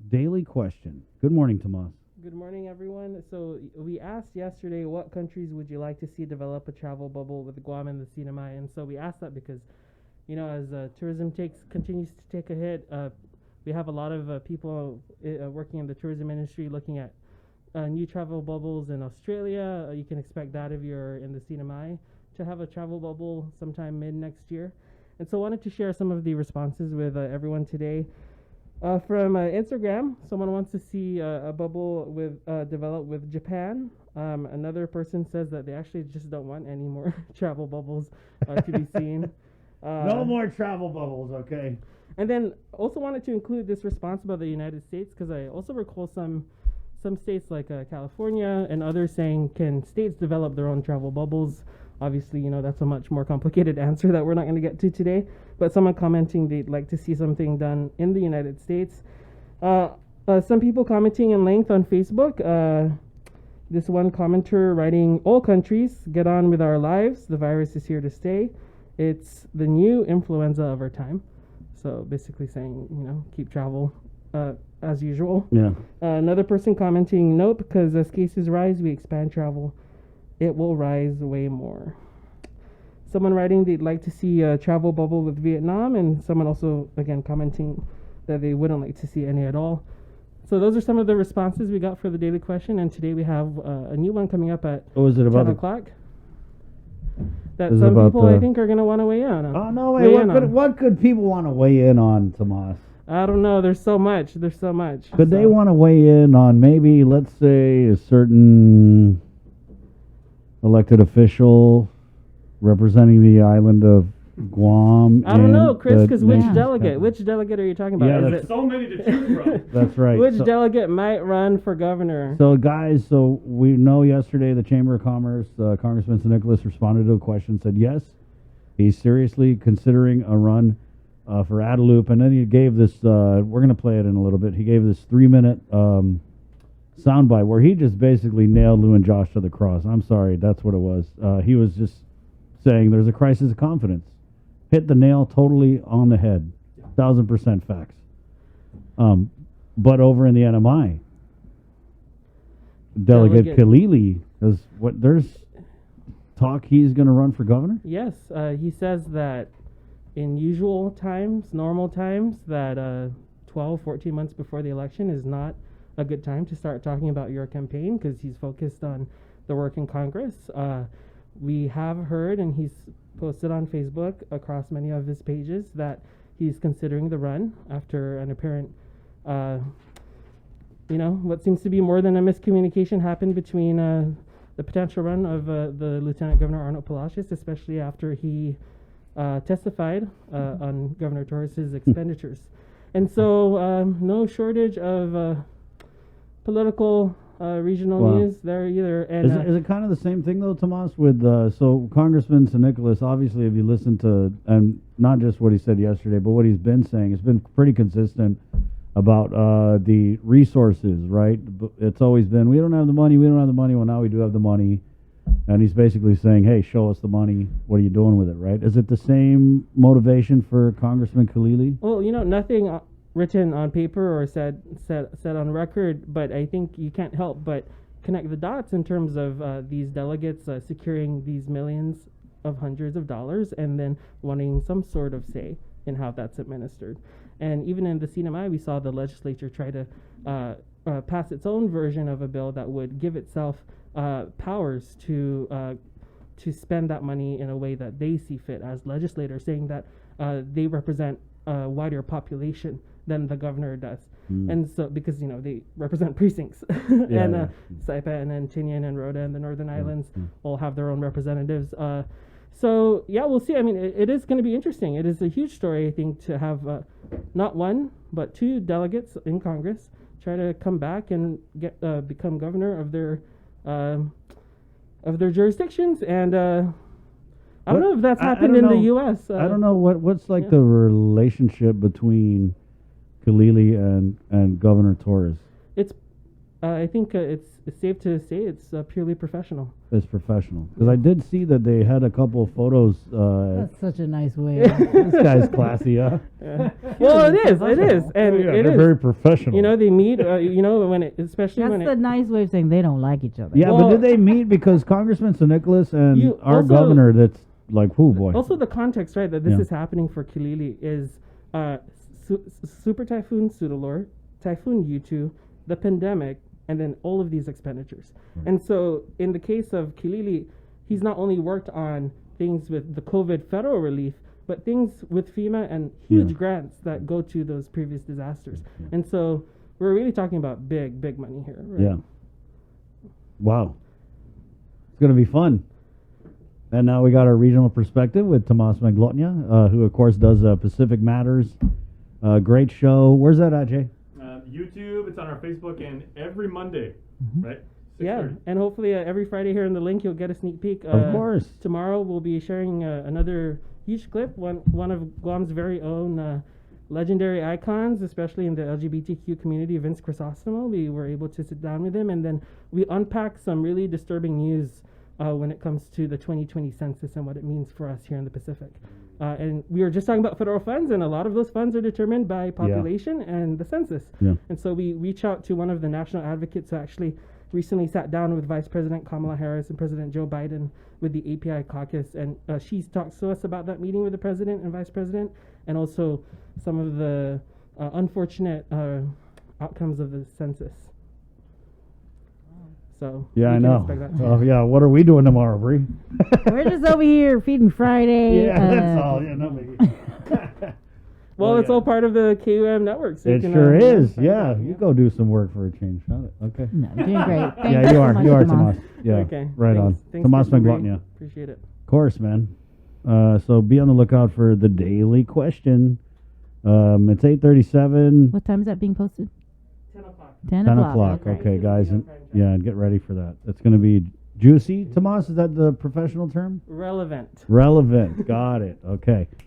Daily question. Good morning, Tomas. Good morning, everyone. So we asked yesterday what countries would you like to see develop a travel bubble with Guam and the CNMI, and so we asked that because, as tourism continues to take a hit, we have a lot of people working in the tourism industry looking at new travel bubbles in Australia. You can expect that if you're in the CNMI to have a travel bubble sometime mid next year, and so I wanted to share some of the responses with everyone today. From Instagram, someone wants to see a bubble with develop with Japan. Another person says that they actually just don't want any more travel bubbles to be seen. No more travel bubbles, okay? And then also wanted to include this response about the United States because I also recall some states like California and others saying, can states develop their own travel bubbles? Obviously, that's a much more complicated answer that we're not going to get to today. But someone commenting they'd like to see something done in the United States. Some people commenting in length on Facebook. This one commenter writing, all countries, get on with our lives. The virus is here to stay. It's the new influenza of our time. So basically saying, keep travel as usual. Yeah. Another person commenting, nope, because as cases rise, we expand travel. It will rise way more. Someone writing they'd like to see a travel bubble with Vietnam, and someone also, again, commenting that they wouldn't like to see any at all. So those are some of the responses we got for the daily question, and today we have a new one coming up at 10 o'clock that some people, I think, are going to want to weigh in on. Oh, no way. What could people want to weigh in on, Tomas? I don't know. There's so much. Could they want to weigh in on maybe, let's say, a certain elected official representing the island of Guam? I don't know, Chris, because which delegate are you talking about? Yeah, there's so many to choose from. That's right. Which delegate might run for governor? So, guys, we know yesterday the Chamber of Commerce, Congressman Nicholas responded to a question, said yes, he's seriously considering a run for Adelup, and then he gave this, we're going to play it in a little bit, he gave this 3-minute soundbite where he just basically nailed Lou and Josh to the cross. I'm sorry, that's what it was. He was just saying there's a crisis of confidence. Hit the nail totally on the head. 1,000% facts. But over in the NMI, Delegate Khalili, there's talk he's going to run for governor? Yes, he says that in usual times, normal times, that 12, 14 months before the election is not a good time to start talking about your campaign because he's focused on the work in Congress. We have heard, and he's posted on Facebook across many of his pages, that he's considering the run after an apparent, what seems to be more than a miscommunication happened between the potential run of the Lieutenant Governor Arnold Palacios, especially after he testified on Governor Torres's expenditures. And so no shortage of political regional news there either. And is it kind of the same thing though, Tomas? With so Congressman St. Nicholas, obviously, if you listen to, and not just what he said yesterday, but what he's been saying, it's been pretty consistent about the resources, right? It's always been, we don't have the money. Well, now we do have the money. And he's basically saying, hey, show us the money. What are you doing with it, right? Is it the same motivation for Congressman Khalili? Well, nothing written on paper or said on record, but I think you can't help but connect the dots in terms of these delegates securing these millions of hundreds of dollars and then wanting some sort of say in how that's administered. And even in the CNMI, we saw the legislature try to pass its own version of a bill that would give itself powers to spend that money in a way that they see fit as legislators, saying that they represent a wider population than the governor does. And so, because, they represent precincts. And Saipa and Tinian and Rhoda and the Northern Islands all have their own representatives. So, yeah, we'll see. I mean, it is going to be interesting. It is a huge story, I think, to have not one, but 2 delegates in Congress try to come back and get become governor of their jurisdictions. And I don't know if that's happened in the U.S. I don't know what's the relationship between Khalili and Governor Torres. I think it's safe to say it's purely professional. It's professional. Because I did see that they had a couple of photos. That's such a nice way. This guy's classy, huh? Yeah. Well, it is, and Yeah, it they're is. very professional. You know, they meet. You know, especially That's when the nice way of saying they don't like each other. Yeah, Well- but did they meet because Congressman St. Nicholas and You our also- governor that's like, whoo boy. Also, the context, right, that this Yeah. is happening for Kilili is Super Typhoon Sudalor, Typhoon Yutu, the pandemic, and then all of these expenditures. Right. And so, in the case of Kilili, he's not only worked on things with the COVID federal relief, but things with FEMA and huge Yeah. grants that go to those previous disasters. Yeah. And so, we're really talking about big money here. Right? Yeah. Wow. It's going to be fun. And now we got our regional perspective with Tomas Maglotnia, who, of course, does Pacific Matters. Great show. Where's that at, Jay? YouTube, it's on our Facebook, and every Monday, right? Yeah, 6:30. and hopefully every Friday here in the link, you'll get a sneak peek. Of course. Tomorrow we'll be sharing another huge clip, one of Guam's very own legendary icons, especially in the LGBTQ community, Vince Crisostomo. We were able to sit down with him, and then we unpack some really disturbing news when it comes to the 2020 census and what it means for us here in the Pacific. And we were just talking about federal funds, and a lot of those funds are determined by population and the census. Yeah. And so we reach out to one of the national advocates who actually recently sat down with Vice President Kamala Harris and President Joe Biden with the API caucus, and she's talked to us about that meeting with the president and vice president, and also some of the unfortunate outcomes of the census. So Yeah, you I can know. expect that too. Oh, yeah. What are we doing tomorrow, Bree? We're just over here feeding Friday. Yeah, that's all. Yeah, no biggie. Well, it's yeah. all part of the KUM network. So you It can, sure is. find Yeah, out, you go do some work for a change. Okay. No, you're doing great. Thank Yeah, you you so are. much, You are, Tomas. Tomas. Yeah. Okay. Right on. Thanks Tomas for Bree. Maglotnia. Appreciate it. Of course, man. So be on the lookout for the daily question. It's 8:37. What time is that being posted? 10 o'clock. 10 10 o'clock. o'clock. Okay. Okay, guys. Yeah, And, prime time. yeah, and get ready for that. It's going to be juicy. Tomas, is that the professional term? Relevant. Relevant. Got it. Okay.